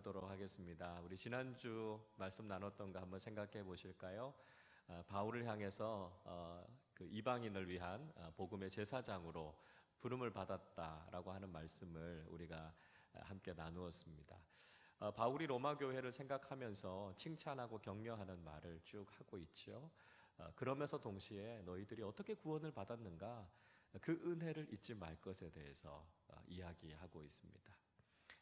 나누도록 하겠습니다. 우리 지난주 말씀 나눴던 거 한번 생각해 보실까요? 바울을 향해서 그 이방인을 위한 복음의 제사장으로 부름을 받았다라고 하는 말씀을 우리가 함께 나누었습니다. 바울이 로마 교회를 생각하면서 칭찬하고 격려하는 말을 쭉 하고 있죠. 그러면서 동시에 너희들이 어떻게 구원을 받았는가, 그 은혜를 잊지 말 것에 대해서 이야기하고 있습니다.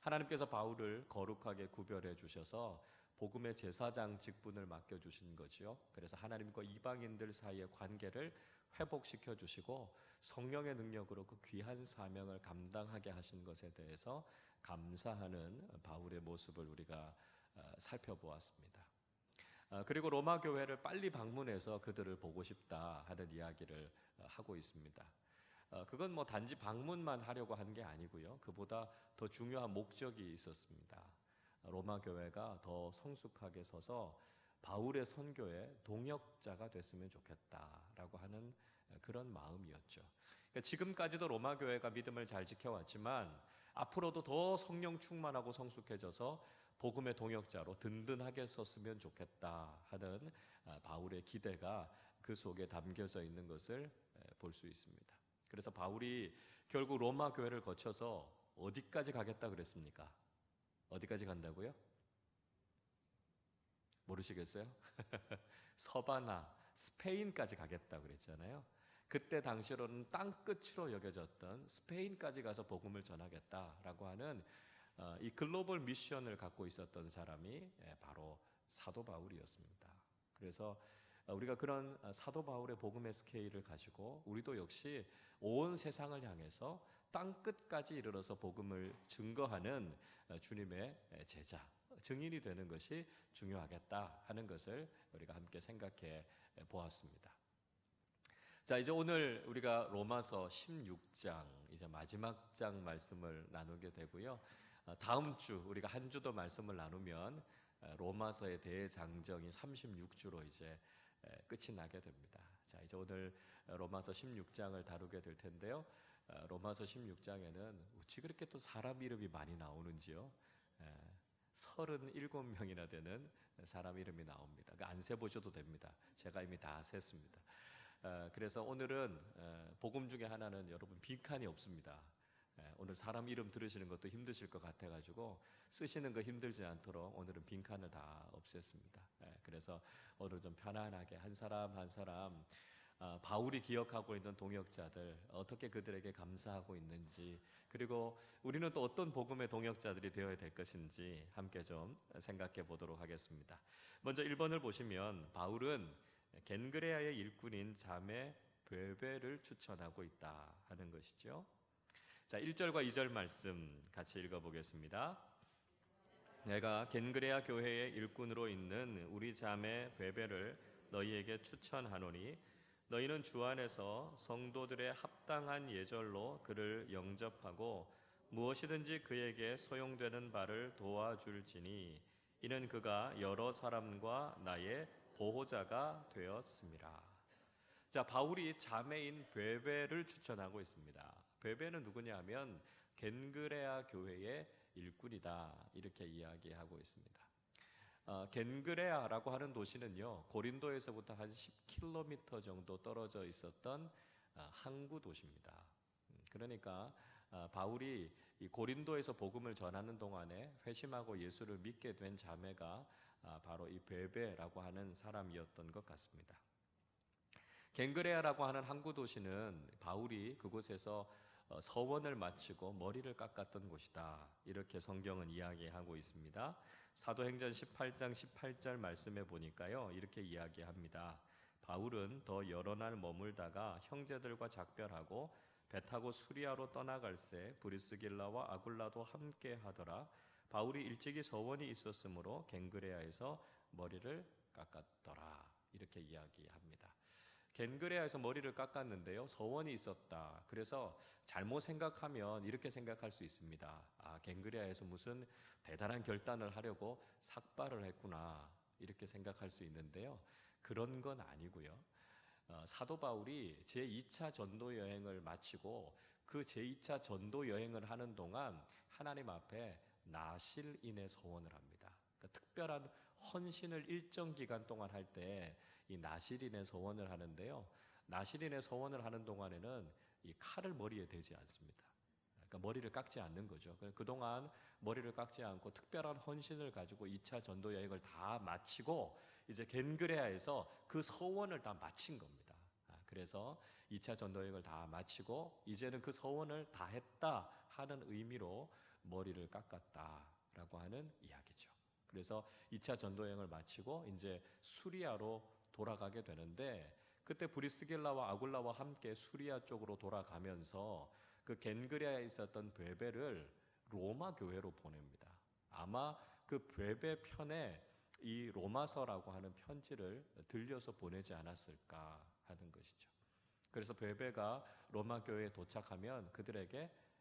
하나님께서 바울을 거룩하게 구별해 주셔서 복음의 제사장 직분을 맡겨주신 거지요. 그래서 하나님과 이방인들 사이의 관계를 회복시켜 주시고 성령의 능력으로 그 귀한 사명을 감당하게 하신 것에 대해서 감사하는 바울의 모습을 우리가 살펴보았습니다. 그리고 로마 교회를 빨리 방문해서 그들을 보고 싶다 하는 이야기를 하고 있습니다. 그건 뭐 단지 방문만 하려고 한 게 아니고요. 그보다 더 중요한 목적이 있었습니다. 로마 교회가 더 성숙하게 서서 바울의 선교에 동역자가 됐으면 좋겠다라고 하는 그런 마음이었죠. 그러니까 지금까지도 로마 교회가 믿음을 잘 지켜왔지만 앞으로도 더 성령 충만하고 성숙해져서 복음의 동역자로 든든하게 섰으면 좋겠다 하는 바울의 기대가 그 속에 담겨져 있는 것을 볼 수 있습니다. 그래서 바울이 결국 로마 교회를 거쳐서 어디까지 가겠다 그랬습니까? 어디까지 간다고요? 모르시겠어요? 서바나, 스페인까지 가겠다 그랬잖아요. 그때 당시로는 땅끝으로 여겨졌던 스페인까지 가서 복음을 전하겠다라고 하는 이 글로벌 미션을 갖고 있었던 사람이 바로 사도 바울이었습니다. 그래서 우리가 그런 사도 바울의 복음의 스케일을 가지고 우리도 역시 온 세상을 향해서 땅끝까지 이르러서 복음을 증거하는 주님의 제자, 증인이 되는 것이 중요하겠다 하는 것을 우리가 함께 생각해 보았습니다. 자, 이제 오늘 우리가 로마서 16장, 이제 마지막 장 말씀을 나누게 되고요. 다음 주 우리가 한 주도 말씀을 나누면 로마서의 대장정이 36주로 이제 끝이 나게 됩니다. 자, 이제 오늘 로마서 16장을 다루게 될 텐데요. 로마서 16장에는 어찌 그렇게 또 사람 이름이 많이 나오는지요. 37명이나 되는 사람 이름이 나옵니다. 안 세보셔도 됩니다. 제가 이미 다 셌습니다. 그래서 오늘은 복음 중에 하나는 여러분 빈칸이 없습니다. 오늘 사람 이름 들으시는 것도 힘드실 것 같아가지고 쓰시는 거 힘들지 않도록 오늘은 빈칸을 다 없앴습니다. 그래서 오늘 좀 편안하게 한 사람 한 사람 바울이 기억하고 있는 동역자들 어떻게 그들에게 감사하고 있는지, 그리고 우리는 또 어떤 복음의 동역자들이 되어야 될 것인지 함께 좀 생각해 보도록 하겠습니다. 먼저 1번을 보시면 바울은 겐그레아의 일꾼인 자매 베베를 추천하고 있다 하는 것이죠. 자, 1절과 2절 말씀 같이 읽어보겠습니다. 내가 겐그레아 교회의 일꾼으로 있는 우리 자매 베베를 너희에게 추천하노니 너희는 주 안에서 성도들의 합당한 예절로 그를 영접하고 무엇이든지 그에게 소용되는 바를 도와줄지니 이는 그가 여러 사람과 나의 보호자가 되었습니다. 자, 바울이 자매인 베베를 추천하고 있습니다. 베베는 누구냐 하면 겐그레아 교회의 일꾼이다 이렇게 이야기하고 있습니다. 겐그레아라고 하는 도시는요, 고린도에서부터 한 10km 정도 떨어져 있었던 항구 도시입니다. 그러니까 바울이 이 고린도에서 복음을 전하는 동안에 회심하고 예수를 믿게 된 자매가 바로 이 베베라고 하는 사람이었던 것 같습니다. 겐그레아라고 하는 항구 도시는 바울이 그곳에서 서원을 마치고 머리를 깎았던 곳이다 이렇게 성경은 이야기하고 있습니다. 사도행전 18장 18절 말씀에 보니까요, 이렇게 이야기합니다. 바울은 더 여러 날 머물다가 형제들과 작별하고 배 타고 수리아로 떠나갈새 브리스길라와 아굴라도 함께 하더라. 바울이 일찍이 서원이 있었으므로 겐그레아에서 머리를 깎았더라 이렇게 이야기합니다. 겐그레아에서 머리를 깎았는데요, 서원이 있었다. 그래서 잘못 생각하면 이렇게 생각할 수 있습니다. 겐그레아에서 무슨 대단한 결단을 하려고 삭발을 했구나 이렇게 생각할 수 있는데요, 그런 건 아니고요. 사도 바울이 제2차 전도 여행을 마치고 그 제2차 전도 여행을 하는 동안 하나님 앞에 나실인의 서원을 합니다. 그러니까 특별한 헌신을 일정 기간 동안 할 때 이 나실인의 서원을 하는데요. 나실인의 서원을 하는 동안에는 이 칼을 머리에 대지 않습니다. 그러니까 머리를 깎지 않는 거죠. 그동안 머리를 깎지 않고 특별한 헌신을 가지고 2차 전도 여행을 다 마치고 이제 겐그레아에서 그 서원을 다 마친 겁니다. 그래서 2차 전도 여행을 다 마치고 이제는 그 서원을 다 했다 하는 의미로 머리를 깎았다라고 하는 이야기죠. 그래서 2차 전도 여행을 마치고 이제 수리아로 돌아가게 되는데 그때 브리스길라와 아굴라와 함께 수리아 쪽으로 돌아가면서 그 겐그레아에 있었던 베베를 로마 교회로 보냅니다. 아마 그 베베 편에 이 로마서라고 하는 편지를 들려서 보내지 않았을까 하는 것이죠. 그래서 베베가 로마 교회에 도착하면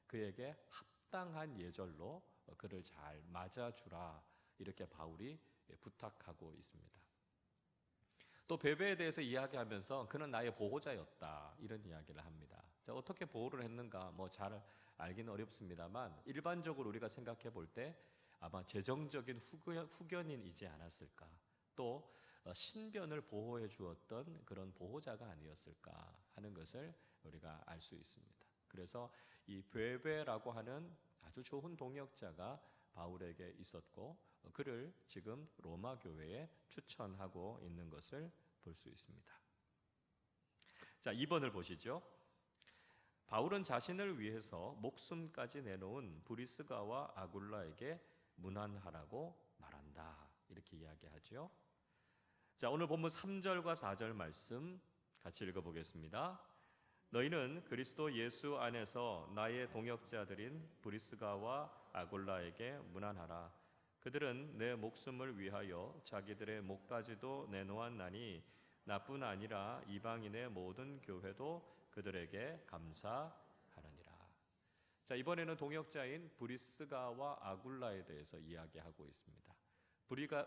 그에게 합당한 예절로 그를 잘 맞아주라 이렇게 바울이 부탁하고 있습니다. 또 베베에 대해서 이야기하면서 그는 나의 보호자였다 이런 이야기를 합니다. 자, 어떻게 보호를 했는가 잘 알기는 어렵습니다만 일반적으로 우리가 생각해 볼 때 아마 재정적인 후견인이지 않았을까, 또 신변을 보호해 주었던 그런 보호자가 아니었을까 하는 것을 우리가 알 수 있습니다. 그래서 이 베베라고 하는 아주 좋은 동역자가 바울에게 있었고 그를 지금 로마 교회에 추천하고 있는 것을 볼 수 있습니다. 자, 2번을 보시죠. 바울은 자신을 위해서 목숨까지 내놓은 브리스가와 아굴라에게 문안하라고 말한다. 이렇게 이야기하죠. 자, 오늘 본문 3절과 4절 말씀 같이 읽어보겠습니다. 너희는 그리스도 예수 안에서 나의 동역자들인 브리스가와 아굴라에게 문안하라. 그들은 내 목숨을 위하여 자기들의 목까지도 내놓았나니 나뿐 아니라 이방인의 모든 교회도 그들에게 감사하느니라. 자, 이번에는 동역자인 브리스가와 아굴라에 대해서 이야기하고 있습니다.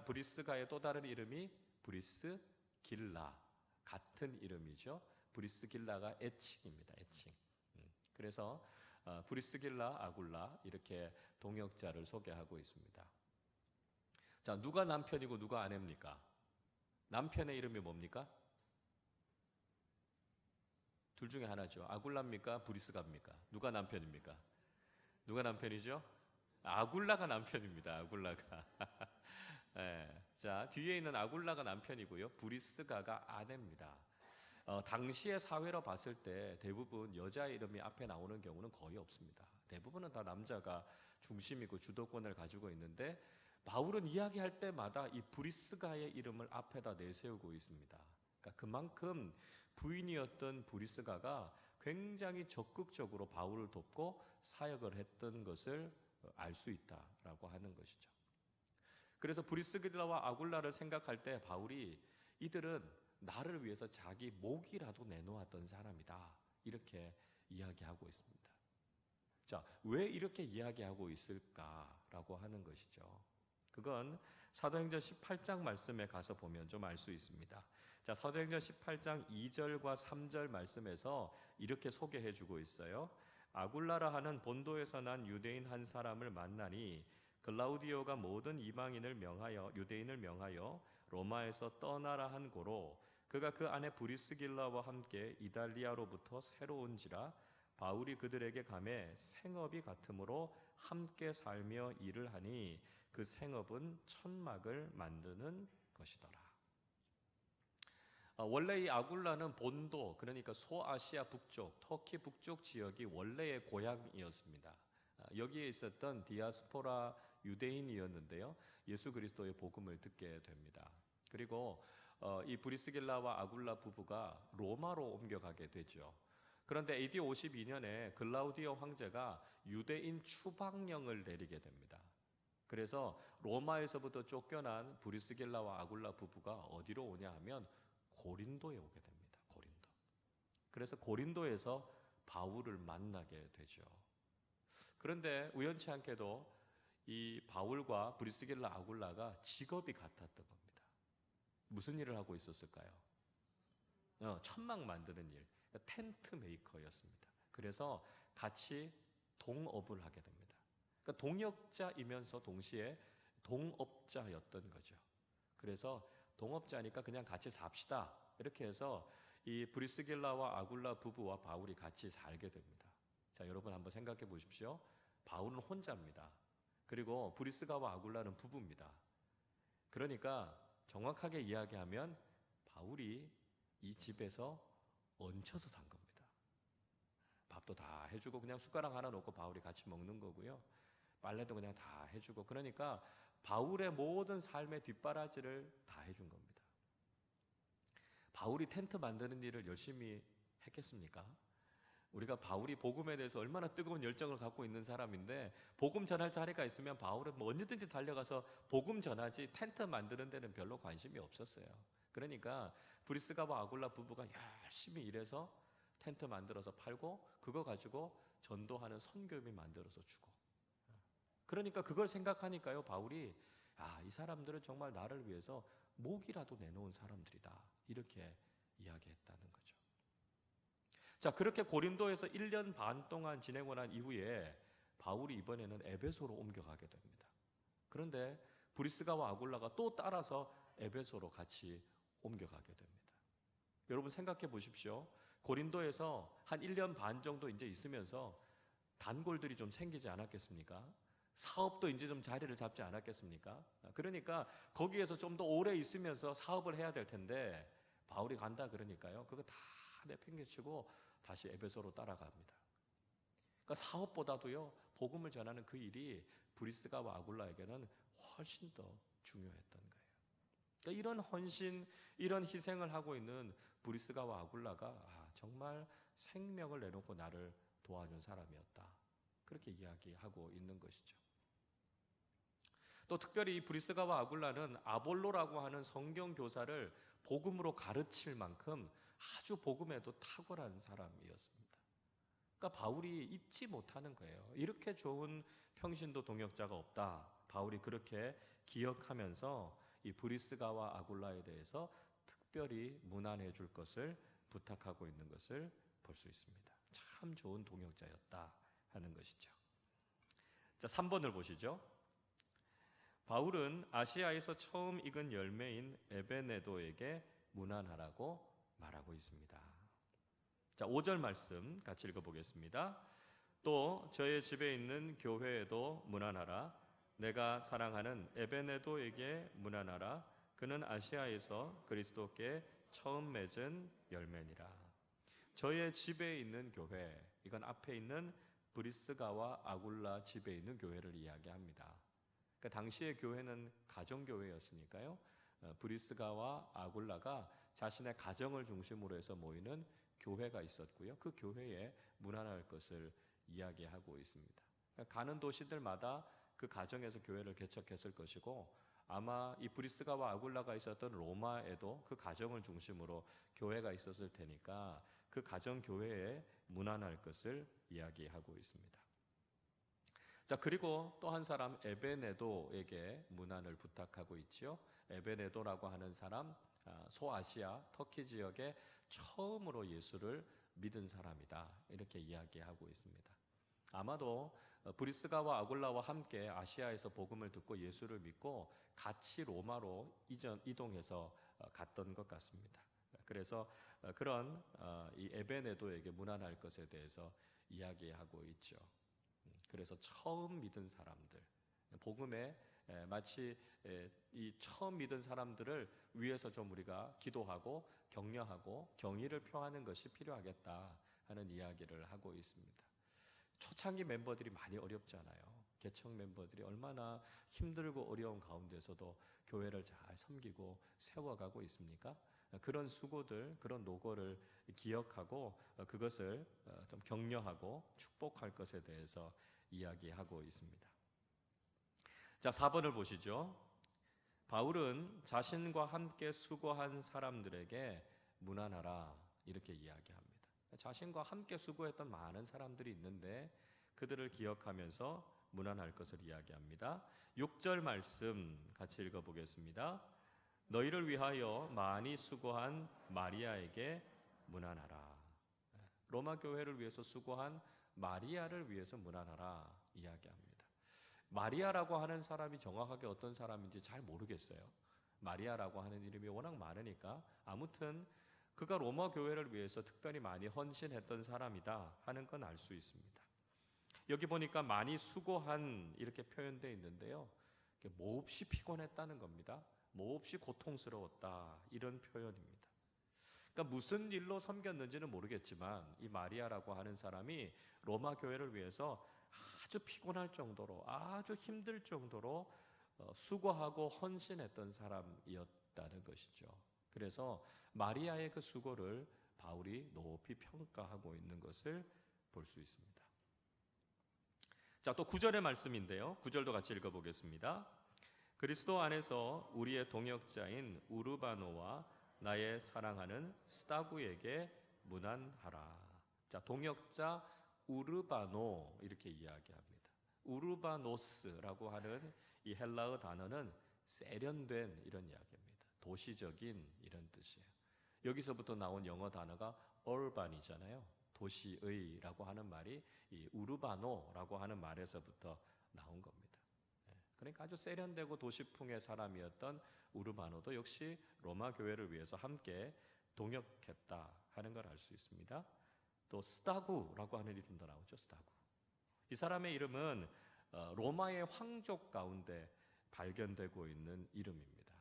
브리스가의 또 다른 이름이 브리스길라, 같은 이름이죠. 브리스길라가 애칭입니다. 애칭. 그래서 브리스길라, 아굴라 이렇게 동역자를 소개하고 있습니다. 자, 누가 남편이고 누가 아내입니까? 남편의 이름이 뭡니까? 둘 중에 하나죠. 아굴라입니까? 브리스가입니까? 누가 남편입니까? 누가 남편이죠? 아굴라가 남편입니다. 아굴라가. 네. 자, 뒤에 있는 아굴라가 남편이고요. 브리스가가 아내입니다. 당시의 사회로 봤을 때 대부분 여자 이름이 앞에 나오는 경우는 거의 없습니다. 대부분은 다 남자가 중심이고 주도권을 가지고 있는데 바울은 이야기할 때마다 이 브리스가의 이름을 앞에다 내세우고 있습니다. 그러니까 그만큼 부인이었던 브리스가가 굉장히 적극적으로 바울을 돕고 사역을 했던 것을 알 수 있다라고 하는 것이죠. 그래서 브리스길라와 아굴라를 생각할 때 바울이 이들은 나를 위해서 자기 목이라도 내놓았던 사람이다 이렇게 이야기하고 있습니다. 자, 왜 이렇게 이야기하고 있을까라고 하는 것이죠. 그건 사도행전 18장 말씀에 가서 보면 좀 알 수 있습니다. 자, 사도행전 18장 2절과 3절 말씀에서 이렇게 소개해 주고 있어요. 아굴라라 하는 본도에서 난 유대인 한 사람을 만나니 글라우디오가 모든 이방인을 명하여 유대인을 명하여 로마에서 떠나라 한 고로 그가 그 안에 브리스길라와 함께 이달리아로부터 새로 온지라 바울이 그들에게 감해 생업이 같으므로 함께 살며 일을 하니 그 생업은 천막을 만드는 것이더라. 원래 이 아굴라는 본도, 그러니까 소아시아 북쪽, 터키 북쪽 지역이 원래의 고향이었습니다. 여기에 있었던 디아스포라 유대인이었는데요. 예수 그리스도의 복음을 듣게 됩니다. 그리고 이 브리스길라와 아굴라 부부가 로마로 옮겨가게 되죠. 그런데 AD 52년에 글라우디오 황제가 유대인 추방령을 내리게 됩니다. 그래서 로마에서부터 쫓겨난 브리스길라와 아굴라 부부가 어디로 오냐 하면 고린도에 오게 됩니다. 고린도. 그래서 고린도에서 바울을 만나게 되죠. 그런데 우연치 않게도 이 바울과 브리스길라 아굴라가 직업이 같았던 겁니다. 무슨 일을 하고 있었을까요? 천막 만드는 일, 텐트 메이커였습니다. 그래서 같이 동업을 하게 됩니다. 그러니까 동역자이면서 동시에 동업자였던 거죠. 그래서 동업자니까 그냥 같이 삽시다. 이렇게 해서 이 브리스길라와 아굴라 부부와 바울이 같이 살게 됩니다. 자, 여러분 한번 생각해 보십시오. 바울은 혼자입니다. 그리고 브리스가와 아굴라는 부부입니다. 그러니까 정확하게 이야기하면 바울이 이 집에서 얹혀서 산 겁니다. 밥도 다 해주고 그냥 숟가락 하나 놓고 바울이 같이 먹는 거고요. 빨래도 그냥 다 해주고, 그러니까 바울의 모든 삶의 뒷바라지를 다 해준 겁니다. 바울이 텐트 만드는 일을 열심히 했겠습니까? 우리가 바울이 복음에 대해서 얼마나 뜨거운 열정을 갖고 있는 사람인데, 복음 전할 자리가 있으면 바울은 뭐 언제든지 달려가서 복음 전하지 텐트 만드는 데는 별로 관심이 없었어요. 그러니까 브리스가와 아굴라 부부가 열심히 일해서 텐트 만들어서 팔고, 그거 가지고 전도하는 선교비 만들어서 주고, 그러니까 그걸 생각하니까요, 바울이 이 사람들은 정말 나를 위해서 목이라도 내놓은 사람들이다, 이렇게 이야기했다는 거죠. 자, 그렇게 고린도에서 1년 반 동안 지내고 난 이후에 바울이 이번에는 에베소로 옮겨가게 됩니다. 그런데 브리스가와 아굴라가 또 따라서 에베소로 같이 옮겨가게 됩니다. 여러분 생각해 보십시오. 고린도에서 한 1년 반 정도 이제 있으면서 단골들이 좀 생기지 않았겠습니까? 사업도 이제 좀 자리를 잡지 않았겠습니까? 그러니까 거기에서 좀 더 오래 있으면서 사업을 해야 될 텐데, 바울이 간다 그러니까요, 그거 다 내팽개치고 다시 에베소로 따라갑니다. 그러니까 사업보다도요, 복음을 전하는 그 일이 브리스가와 아굴라에게는 훨씬 더 중요했던 거예요. 그러니까 이런 헌신, 이런 희생을 하고 있는 브리스가와 아굴라가 정말 생명을 내놓고 나를 도와준 사람이었다, 그렇게 이야기하고 있는 것이죠. 또 특별히 이 브리스가와 아굴라는 아볼로라고 하는 성경 교사를 복음으로 가르칠 만큼 아주 복음에도 탁월한 사람이었습니다. 그러니까 바울이 잊지 못하는 거예요. 이렇게 좋은 평신도 동역자가 없다, 바울이 그렇게 기억하면서 이 브리스가와 아굴라에 대해서 특별히 문안해 줄 것을 부탁하고 있는 것을 볼 수 있습니다. 참 좋은 동역자였다 하는 것이죠. 자, 3번을 보시죠. 바울은 아시아에서 처음 익은 열매인 에베네도에게 문안하라고 말하고 있습니다. 자, 5절 말씀 같이 읽어보겠습니다. 또 저의 집에 있는 교회에도 문안하라. 내가 사랑하는 에베네도에게 문안하라. 그는 아시아에서 그리스도께 처음 맺은 열매니라. 저의 집에 있는 교회, 이건 앞에 있는 브리스가와 아굴라 집에 있는 교회를 이야기합니다. 그러니까 당시의 교회는 가정교회였으니까요, 브리스가와 아굴라가 자신의 가정을 중심으로 해서 모이는 교회가 있었고요, 그 교회에 문안할 것을 이야기하고 있습니다. 그러니까 가는 도시들마다 그 가정에서 교회를 개척했을 것이고, 아마 이 브리스가와 아굴라가 있었던 로마에도 그 가정을 중심으로 교회가 있었을 테니까 그 가정 교회에 문안할 것을 이야기하고 있습니다. 자, 그리고 또 한 사람 에베네도에게 문안을 부탁하고 있지요. 에베네도라고 하는 사람, 소아시아 터키 지역에 처음으로 예수를 믿은 사람이다, 이렇게 이야기하고 있습니다. 아마도 브리스가와 아굴라와 함께 아시아에서 복음을 듣고 예수를 믿고 같이 로마로 이동해서 갔던 것 같습니다. 그래서 그런 이 에베네도에게 문안할 것에 대해서 이야기하고 있죠. 그래서 처음 믿은 사람들, 복음에 마치 이 처음 믿은 사람들을 위해서 좀 우리가 기도하고 격려하고 경의를 표하는 것이 필요하겠다 하는 이야기를 하고 있습니다. 초창기 멤버들이 많이 어렵잖아요. 개척 멤버들이 얼마나 힘들고 어려운 가운데서도 교회를 잘 섬기고 세워가고 있습니까? 그런 수고들, 그런 노고를 기억하고 그것을 좀 격려하고 축복할 것에 대해서 이야기하고 있습니다. 자, 4번을 보시죠. 바울은 자신과 함께 수고한 사람들에게 문안하라, 이렇게 이야기합니다. 자신과 함께 수고했던 많은 사람들이 있는데 그들을 기억하면서 문안할 것을 이야기합니다. 6절 말씀 같이 읽어보겠습니다. 너희를 위하여 많이 수고한 마리아에게 문안하라. 로마 교회를 위해서 수고한 마리아를 위해서 문안하라 이야기합니다. 마리아라고 하는 사람이 정확하게 어떤 사람인지 잘 모르겠어요. 마리아라고 하는 이름이 워낙 많으니까 아무튼 그가 로마 교회를 위해서 특별히 많이 헌신했던 사람이다 하는 건 알 수 있습니다. 여기 보니까 많이 수고한 이렇게 표현되어 있는데요. 몹시 피곤했다는 겁니다. 몹시 고통스러웠다 이런 표현입니다. 그러니까 무슨 일로 섬겼는지는 모르겠지만 이 마리아라고 하는 사람이 로마 교회를 위해서 아주 피곤할 정도로 아주 힘들 정도로 수고하고 헌신했던 사람이었다는 것이죠. 그래서 마리아의 그 수고를 바울이 높이 평가하고 있는 것을 볼 수 있습니다. 자, 또 9절의 말씀인데요. 9절도 같이 읽어보겠습니다. 그리스도 안에서 우리의 동역자인 우르바노와 나의 사랑하는 스타구에게 문안하라. 자, 동역자 우르바노 이렇게 이야기합니다. 우르바노스라고 하는 이 헬라어 단어는 세련된 이런 이야기입니다. 도시적인 이런 뜻이에요. 여기서부터 나온 영어 단어가 urban이잖아요. 도시의라고 하는 말이 이 우르바노라고 하는 말에서부터 나온 겁니다. 그러니까 아주 세련되고 도시풍의 사람이었던 우르바노도 역시 로마 교회를 위해서 함께 동역했다 하는 걸 알 수 있습니다. 또 스타구라고 하는 이름도 나오죠. 스타구. 이 사람의 이름은 로마의 황족 가운데 발견되고 있는 이름입니다.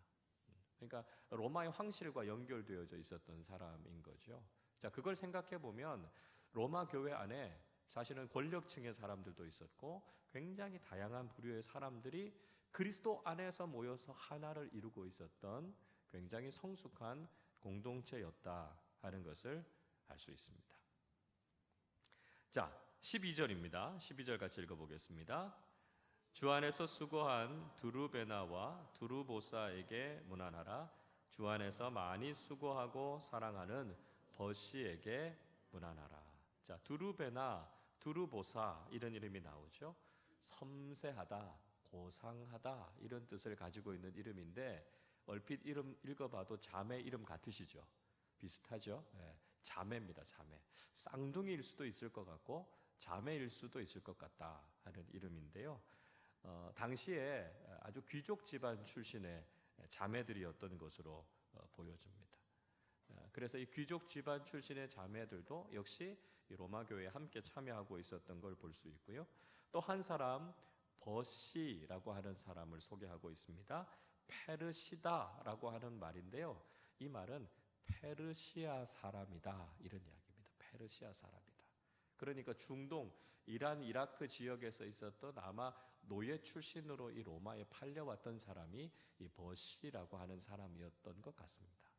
그러니까 로마의 황실과 연결되어져 있었던 사람인 거죠. 자, 그걸 생각해 보면 로마 교회 안에 사실은 권력층의 사람들도 있었고 굉장히 다양한 부류의 사람들이 그리스도 안에서 모여서 하나를 이루고 있었던 굉장히 성숙한 공동체였다 하는 것을 알 수 있습니다. 자, 12절입니다. 12절 같이 읽어보겠습니다. 주 안에서 수고한 두루베나와 두루보사에게 문안하라. 주 안에서 많이 수고하고 사랑하는 버시에게 문안하라. 자, 두루베나, 두루보사 이런 이름이 나오죠. 섬세하다, 고상하다 이런 뜻을 가지고 있는 이름인데 얼핏 이름 읽어봐도 자매 이름 같으시죠? 비슷하죠? 네, 자매입니다. 자매. 쌍둥이일 수도 있을 것 같고 자매일 수도 있을 것 같다 하는 이름인데요. 당시에 아주 귀족 집안 출신의 자매들이었던 것으로 보여집니다. 그래서 이 귀족 집안 출신의 자매들도 역시 이 로마 교회에 함께 참여하고 있었던 걸 볼 수 있고요. 또 한 사람 버시라고 하는 사람을 소개하고 있습니다. 페르시다라고 하는 말인데요. 이 말은 페르시아 사람이다 이런 이야기입니다. 페르시아 사람이다. 그러니까 중동, 이란, 이라크 지역에서 있었던 아마 노예 출신으로 이 로마에 팔려왔던 사람이 이 버시라고 하는 사람이었던 것 같습니다.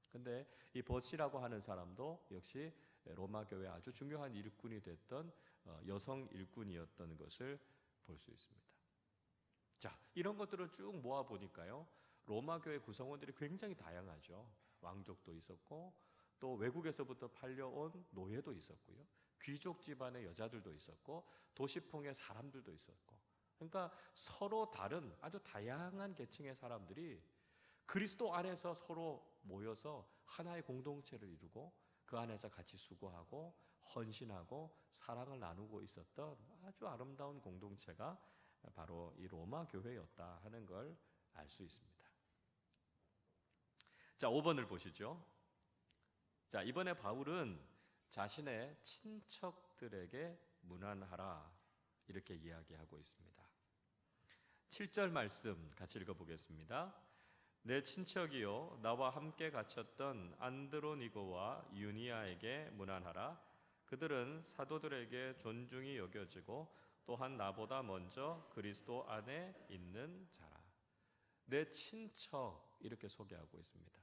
근데 이 버시라고 하는 사람도 역시 로마 교회 아주 중요한 일꾼이 됐던 여성 일꾼이었던 것을 볼 수 있습니다. 자, 이런 것들을 쭉 모아 보니까요. 로마 교회 구성원들이 굉장히 다양하죠. 왕족도 있었고 또 외국에서부터 팔려온 노예도 있었고요. 귀족 집안의 여자들도 있었고 도시풍의 사람들도 있었고 그러니까 서로 다른 아주 다양한 계층의 사람들이 그리스도 안에서 서로 모여서 하나의 공동체를 이루고 그 안에서 같이 수고하고 헌신하고 사랑을 나누고 있었던 아주 아름다운 공동체가 바로 이 로마 교회였다 하는 걸 알 수 있습니다. 자, 5번을 보시죠. 자, 이번에 바울은 자신의 친척들에게 문안하라 이렇게 이야기하고 있습니다. 7절 말씀 같이 읽어보겠습니다. 내 친척이요 나와 함께 갇혔던 안드로니고와 유니아에게 문안하라. 그들은 사도들에게 존중이 여겨지고 또한 나보다 먼저 그리스도 안에 있는 자라. 내 친척 이렇게 소개하고 있습니다.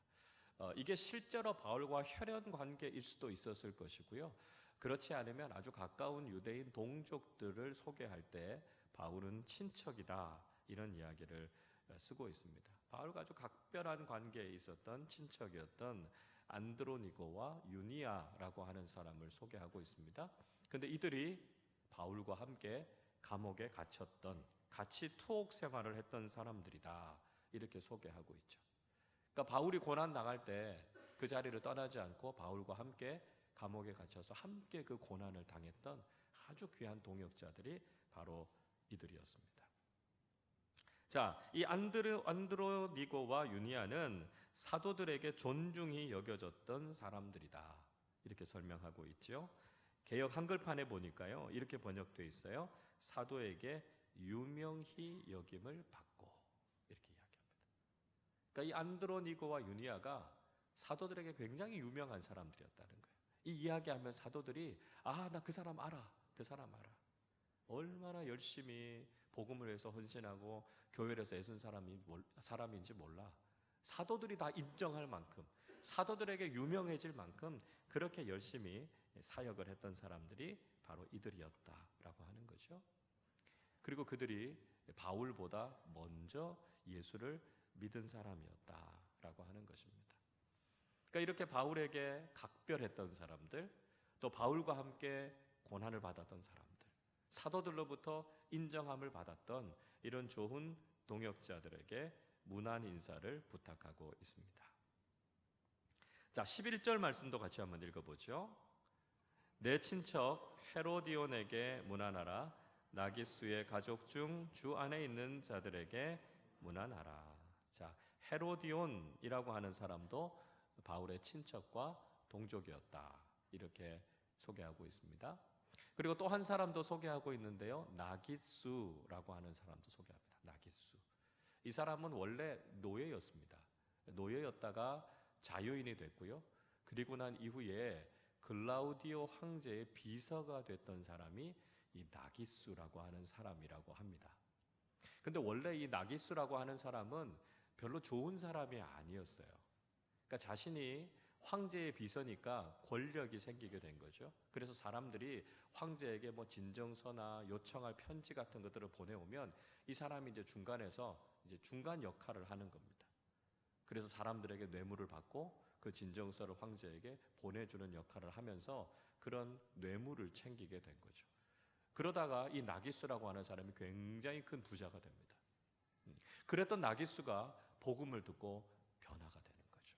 이게 실제로 바울과 혈연 관계일 수도 있었을 것이고요. 그렇지 않으면 아주 가까운 유대인 동족들을 소개할 때 바울은 친척이다 이런 이야기를 쓰고 있습니다. 바울과 아주 각별한 관계에 있었던 친척이었던 안드로니고와 유니아라고 하는 사람을 소개하고 있습니다. 그런데 이들이 바울과 함께 감옥에 갇혔던 같이 투옥 생활을 했던 사람들이다 이렇게 소개하고 있죠. 그러니까 바울이 고난 당할 때 그 자리를 떠나지 않고 바울과 함께 감옥에 갇혀서 함께 그 고난을 당했던 아주 귀한 동역자들이 바로 이들이었습니다. 자, 이 안드로니고와 유니아는 사도들에게 존중이 여겨졌던 사람들이다. 이렇게 설명하고 있죠. 개역 한글판에 보니까요, 이렇게 번역되어 있어요. 사도에게 유명히 여김을 받고, 이렇게 이야기합니다. 그러니까 이 안드로니고와 유니아가 사도들에게 굉장히 유명한 사람들이었다는 거예요. 이 이야기하면 사도들이 나 그 사람 알아. 그 사람 알아. 얼마나 열심히 복음을 위해서 헌신하고 교회를 해서 애쓴 사람인지 몰라. 사도들이 다 인정할 만큼, 사도들에게 유명해질 만큼 그렇게 열심히 사역을 했던 사람들이 바로 이들이었다라고 하는 거죠. 그리고 그들이 바울보다 먼저 예수를 믿은 사람이었다라고 하는 것입니다. 그러니까 이렇게 바울에게 각별했던 사람들, 또 바울과 함께 고난을 받았던 사람들, 사도들로부터 인정함을 받았던 이런 좋은 동역자들에게 문안 인사를 부탁하고 있습니다. 자, 11절 말씀도 같이 한번 읽어보죠. 내 친척 헤로디온에게 문안하라. 나기수의 가족 중 주 안에 있는 자들에게 문안하라. 자, 헤로디온이라고 하는 사람도 바울의 친척과 동족이었다. 이렇게 소개하고 있습니다. 그리고 또 한 사람도 소개하고 있는데요. 나기수라고 하는 사람도 소개합니다. 나기수. 이 사람은 원래 노예였습니다. 노예였다가 자유인이 됐고요. 그리고 난 이후에 글라우디오 황제의 비서가 됐던 사람이 이 나기수라고 하는 사람이라고 합니다. 근데 원래 이 나기수라고 하는 사람은 별로 좋은 사람이 아니었어요. 그러니까 자신이 황제의 비서니까 권력이 생기게 된 거죠. 그래서 사람들이 황제에게 진정서나 요청할 편지 같은 것들을 보내오면 이 사람이 이제 중간에서 이제 중간 역할을 하는 겁니다. 그래서 사람들에게 뇌물을 받고 그 진정서를 황제에게 보내주는 역할을 하면서 그런 뇌물을 챙기게 된 거죠. 그러다가 이 나기수라고 하는 사람이 굉장히 큰 부자가 됩니다. 그랬던 나기수가 복음을 듣고 변화가 되는 거죠.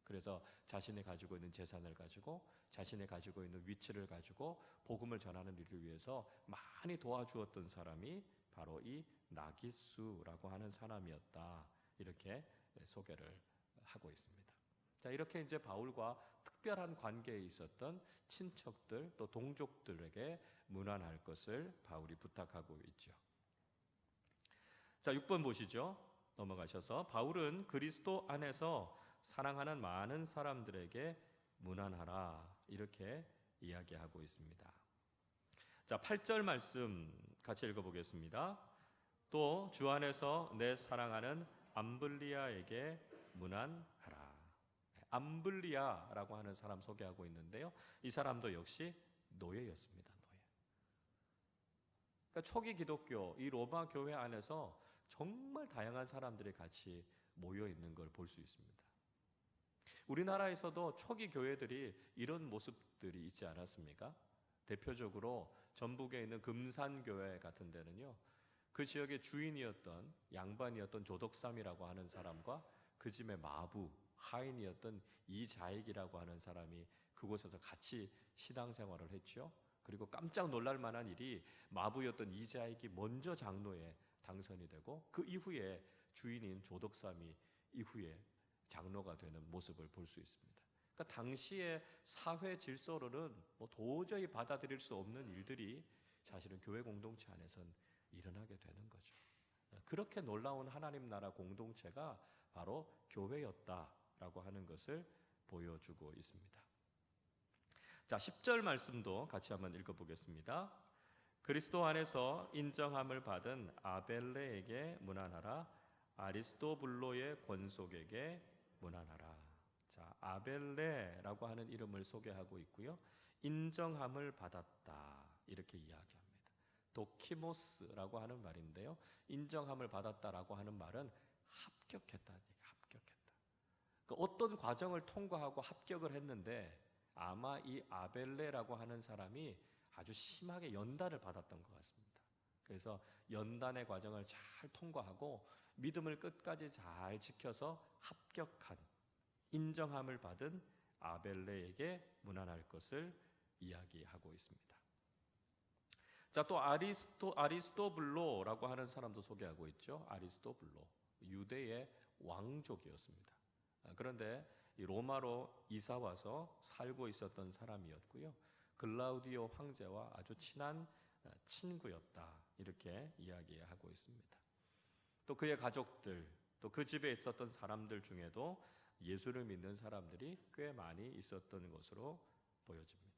그래서 자신이 가지고 있는 재산을 가지고 자신이 가지고 있는 위치를 가지고 복음을 전하는 일을 위해서 많이 도와주었던 사람이 바로 이 나기수라고 하는 사람이었다. 이렇게 소개를 하고 있습니다. 자, 이렇게 이제 바울과 특별한 관계에 있었던 친척들 또 동족들에게 문안할 것을 바울이 부탁하고 있죠. 자, 6번 보시죠. 넘어가셔서 바울은 그리스도 안에서 사랑하는 많은 사람들에게 문안하라. 이렇게 이야기하고 있습니다. 자, 8절 말씀 같이 읽어보겠습니다. 또 주 안에서 내 사랑하는 암블리아에게 문안하라. 암블리아라고 하는 사람 소개하고 있는데요. 이 사람도 역시 노예였습니다. 노예. 그러니까 초기 기독교, 이 로마 교회 안에서 정말 다양한 사람들이 같이 모여 있는 걸 볼 수 있습니다. 우리나라에서도 초기 교회들이 이런 모습들이 있지 않았습니까? 대표적으로 전북에 있는 금산교회 같은 데는요, 그 지역의 주인이었던 양반이었던 조덕삼이라고 하는 사람과 그 집의 마부, 하인이었던 이자익이라고 하는 사람이 그곳에서 같이 신앙생활을 했죠. 그리고 깜짝 놀랄 만한 일이 마부였던 이자익이 먼저 장로에 당선이 되고 그 이후에 주인인 조덕삼이 이후에 장로가 되는 모습을 볼 수 있습니다. 그러니까 당시의 사회 질서로는 도저히 받아들일 수 없는 일들이 사실은 교회 공동체 안에선 일어나게 되는 거죠. 그렇게 놀라운 하나님 나라 공동체가 바로 교회였다라고 하는 것을 보여주고 있습니다. 자, 10절 말씀도 같이 한번 읽어보겠습니다. 그리스도 안에서 인정함을 받은 아벨레에게 문안하라. 아리스토블로의 권속에게 문안하라. 자, 아벨레라고 하는 이름을 소개하고 있고요. 인정함을 받았다. 이렇게 이야기합니다. 도키모스라고 하는 말인데요. 인정함을 받았다라고 하는 말은 합격했다는 얘기예요. 합격했다. 그러니까 어떤 과정을 통과하고 합격을 했는데 아마 이 아벨레라고 하는 사람이 아주 심하게 연단을 받았던 것 같습니다. 그래서 연단의 과정을 잘 통과하고 믿음을 끝까지 잘 지켜서 합격한, 인정함을 받은 아벨레에게 문안할 것을 이야기하고 있습니다. 자, 또 아리스토블로라고 하는 사람도 소개하고 있죠. 아리스토블로, 유대의 왕족이었습니다. 그런데 이 로마로 이사 와서 살고 있었던 사람이었고요. 글라우디오 황제와 아주 친한 친구였다, 이렇게 이야기하고 있습니다. 또 그의 가족들, 또 그 집에 있었던 사람들 중에도 예수를 믿는 사람들이 꽤 많이 있었던 것으로 보여집니다.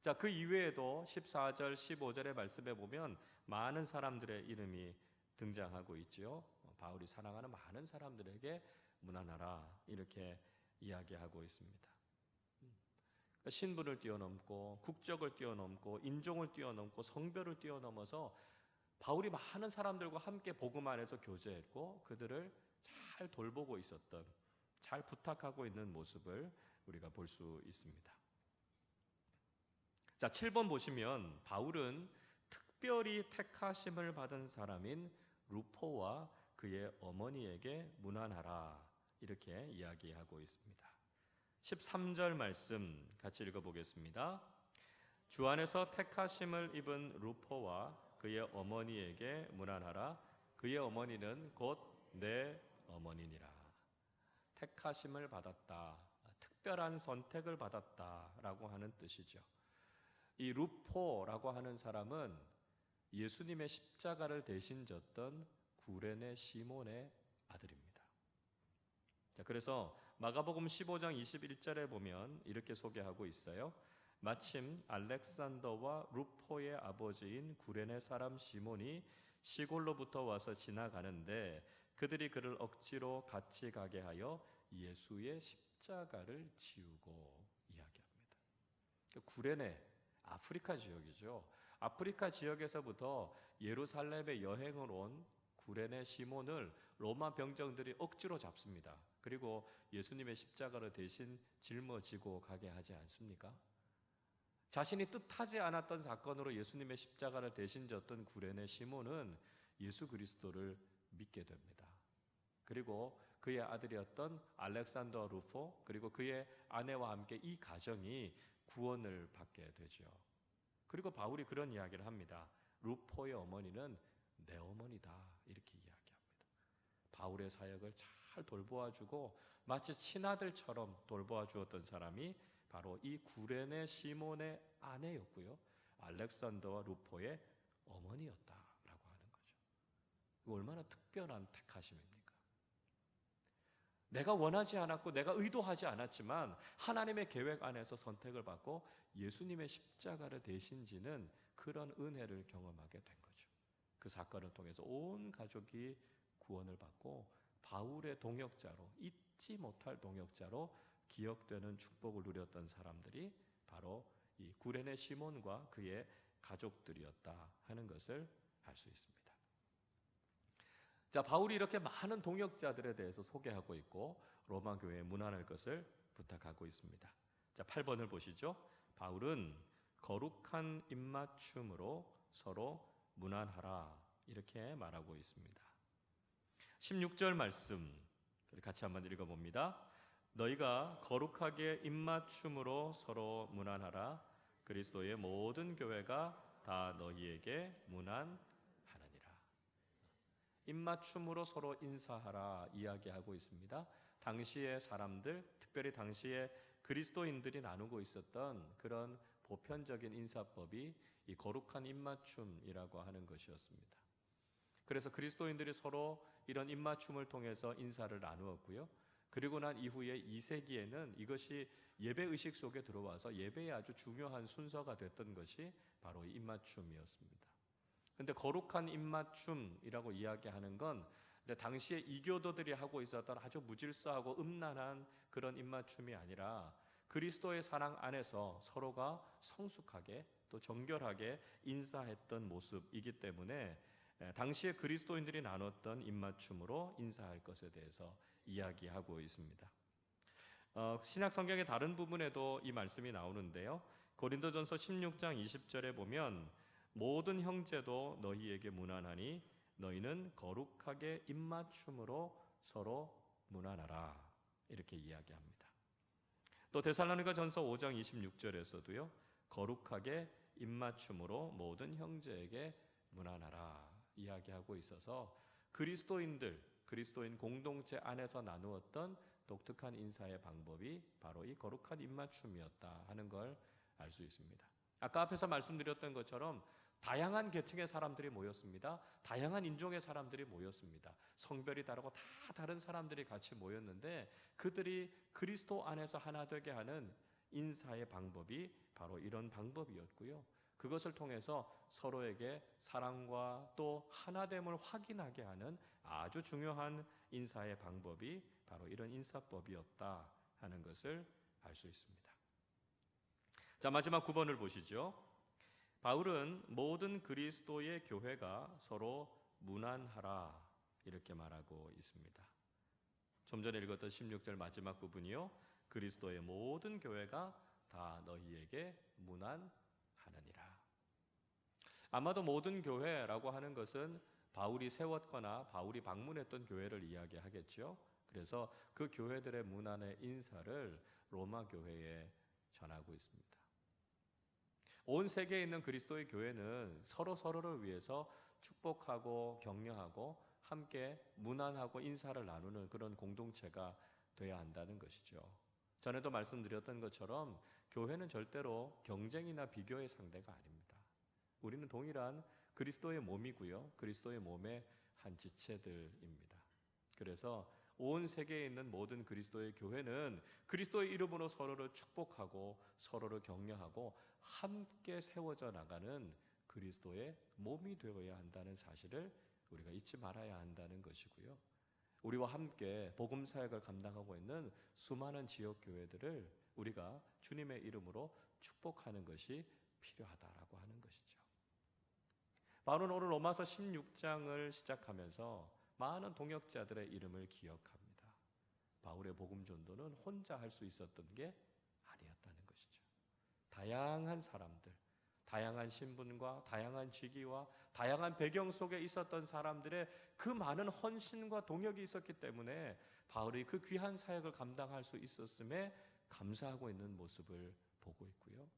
자, 그 이외에도 14절, 15절의 말씀에 보면 많은 사람들의 이름이 등장하고 있지요. 바울이 사랑하는 많은 사람들에게 문안하라, 이렇게 이야기하고 있습니다. 신분을 뛰어넘고 국적을 뛰어넘고 인종을 뛰어넘고 성별을 뛰어넘어서 바울이 많은 사람들과 함께 복음 안에서 교제했고 그들을 잘 돌보고 있었던, 잘 부탁하고 있는 모습을 우리가 볼 수 있습니다. 자, 7번 보시면 바울은 특별히 택하심을 받은 사람인 루포와 그의 어머니에게 문안하라, 이렇게 이야기하고 있습니다. 13절 말씀 같이 읽어보겠습니다. 주 안에서 택하심을 입은 루포와 그의 어머니에게 문안하라. 그의 어머니는 곧 내 어머니니라. 택하심을 받았다, 특별한 선택을 받았다라고 하는 뜻이죠. 이 루포라고 하는 사람은 예수님의 십자가를 대신 졌던 구레네 시몬의 아들입니다. 자, 그래서 마가복음 15장 21절에 보면 이렇게 소개하고 있어요. 마침 알렉산더와 루포의 아버지인 구레네 사람 시몬이 시골로부터 와서 지나가는데 그들이 그를 억지로 같이 가게 하여 예수의 십자가를 지우고 이야기합니다. 구레네, 아프리카 지역이죠. 아프리카 지역에서부터 예루살렘에 여행을 온 구레네 시몬을 로마 병정들이 억지로 잡습니다. 그리고 예수님의 십자가를 대신 짊어지고 가게 하지 않습니까? 자신이 뜻하지 않았던 사건으로 예수님의 십자가를 대신 졌던 구레네 시몬은 예수 그리스도를 믿게 됩니다. 그리고 그의 아들이었던 알렉산더 루포, 그리고 그의 아내와 함께 이 가정이 구원을 받게 되죠. 그리고 바울이 그런 이야기를 합니다. 루포의 어머니는 내 어머니다, 이렇게 이야기합니다. 바울의 사역을 잘 돌보아주고 마치 친아들처럼 돌보아주었던 사람이 바로 이 구레네 시몬의 아내였고요, 알렉산더와 루포의 어머니였다라고 하는 거죠. 이거 얼마나 특별한 택하심입니까? 내가 원하지 않았고 내가 의도하지 않았지만 하나님의 계획 안에서 선택을 받고 예수님의 십자가를 대신 지는 그런 은혜를 경험하게 된 거죠. 그 사건을 통해서 온 가족이 구원을 받고 바울의 동역자로, 잊지 못할 동역자로 기억되는 축복을 누렸던 사람들이 바로 이 구레네 시몬과 그의 가족들이었다 하는 것을 알 수 있습니다. 자, 바울이 이렇게 많은 동역자들에 대해서 소개하고 있고 로마 교회에 문안할 것을 부탁하고 있습니다. 자, 8번을 보시죠. 바울은 거룩한 입맞춤으로 서로 문안하라, 이렇게 말하고 있습니다. 16절 말씀 같이 한번 읽어봅니다. 너희가 거룩하게 입맞춤으로 서로 문안하라. 그리스도의 모든 교회가 다 너희에게 문안하느니라. 입맞춤으로 서로 인사하라 이야기하고 있습니다. 당시의 사람들, 특별히 당시에 그리스도인들이 나누고 있었던 그런 보편적인 인사법이 이 거룩한 입맞춤이라고 하는 것이었습니다. 그래서 그리스도인들이 서로 이런 입맞춤을 통해서 인사를 나누었고요. 그리고 난 이후에 2세기에는 이것이 예배의식 속에 들어와서 예배의 아주 중요한 순서가 됐던 것이 바로 이 입맞춤이었습니다. 그런데 거룩한 입맞춤이라고 이야기하는 건 당시에 이교도들이 하고 있었던 아주 무질서하고 음란한 그런 입맞춤이 아니라 그리스도의 사랑 안에서 서로가 성숙하게 또 정결하게 인사했던 모습이기 때문에 당시에 그리스도인들이 나눴던 입맞춤으로 인사할 것에 대해서 이야기하고 있습니다. 신약 성경의 다른 부분에도 이 말씀이 나오는데요. 고린도전서 16장 20절에 보면 모든 형제도 너희에게 문안하니 너희는 거룩하게 입맞춤으로 서로 문안하라, 이렇게 이야기합니다. 또 데살로니가 전서 5장 26절에서도요. 거룩하게 입맞춤으로 모든 형제에게 문안하라 이야기하고 있어서 그리스도인 공동체 안에서 나누었던 독특한 인사의 방법이 바로 이 거룩한 입맞춤이었다 하는 걸 알 수 있습니다. 아까 앞에서 말씀드렸던 것처럼 다양한 계층의 사람들이 모였습니다. 다양한 인종의 사람들이 모였습니다. 성별이 다르고 다 다른 사람들이 같이 모였는데 그들이 그리스도 안에서 하나 되게 하는 인사의 방법이 바로 이런 방법이었고요. 그것을 통해서 서로에게 사랑과 또 하나됨을 확인하게 하는 아주 중요한 인사의 방법이 바로 이런 인사법이었다 하는 것을 알 수 있습니다. 자, 마지막 9번을 보시죠. 바울은 모든 그리스도의 교회가 서로 문안하라 이렇게 말하고 있습니다. 좀 전에 읽었던 16절 마지막 부분이요. 그리스도의 모든 교회가 다 너희에게 문안하느니라. 아마도 모든 교회라고 하는 것은 바울이 세웠거나 바울이 방문했던 교회를 이야기하겠죠. 그래서 그 교회들의 문안의 인사를 로마 교회에 전하고 있습니다. 온 세계에 있는 그리스도의 교회는 서로를 위해서 축복하고 격려하고 함께 문안하고 인사를 나누는 그런 공동체가 돼야 한다는 것이죠. 전에도 말씀드렸던 것처럼 교회는 절대로 경쟁이나 비교의 상대가 아닙니다. 우리는 동일한 그리스도의 몸이고요. 그리스도의 몸의 한 지체들입니다. 그래서 온 세계에 있는 모든 그리스도의 교회는 그리스도의 이름으로 서로를 축복하고 서로를 격려하고 함께 세워져 나가는 그리스도의 몸이 되어야 한다는 사실을 우리가 잊지 말아야 한다는 것이고요. 우리와 함께 복음 사역을 감당하고 있는 수많은 지역 교회들을 우리가 주님의 이름으로 축복하는 것이 필요하다라고 하는 것이죠. 바울은 오늘 로마서 16장을 시작하면서 많은 동역자들의 이름을 기억합니다. 바울의 복음 전도는 혼자 할 수 있었던 게 아니었다는 것이죠. 다양한 사람들, 다양한 신분과 다양한 직위와 다양한 배경 속에 있었던 사람들의 그 많은 헌신과 동역이 있었기 때문에 바울이 그 귀한 사역을 감당할 수 있었음에 감사하고 있는 모습을 보고 있고요.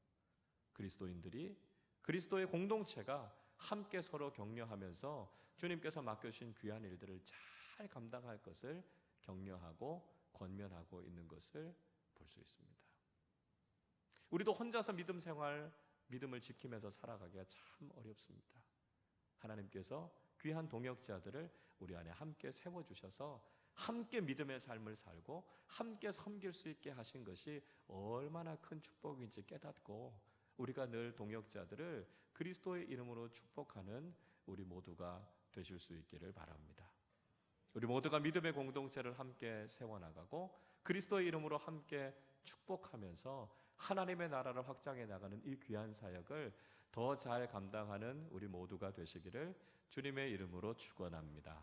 그리스도인들이 그리스도의 공동체가 함께 서로 격려하면서 주님께서 맡겨주신 귀한 일들을 잘 감당할 것을 격려하고 권면하고 있는 것을 볼 수 있습니다. 우리도 혼자서 믿음을 지키면서 살아가기가 참 어렵습니다. 하나님께서 귀한 동역자들을 우리 안에 함께 세워주셔서 함께 믿음의 삶을 살고 함께 섬길 수 있게 하신 것이 얼마나 큰 축복인지 깨닫고 우리가 늘 동역자들을 그리스도의 이름으로 축복하는 우리 모두가 되실 수 있기를 바랍니다. 우리 모두가 믿음의 공동체를 함께 세워나가고 그리스도의 이름으로 함께 축복하면서 하나님의 나라를 확장해 나가는 이 귀한 사역을 더 잘 감당하는 우리 모두가 되시기를 주님의 이름으로 축원합니다.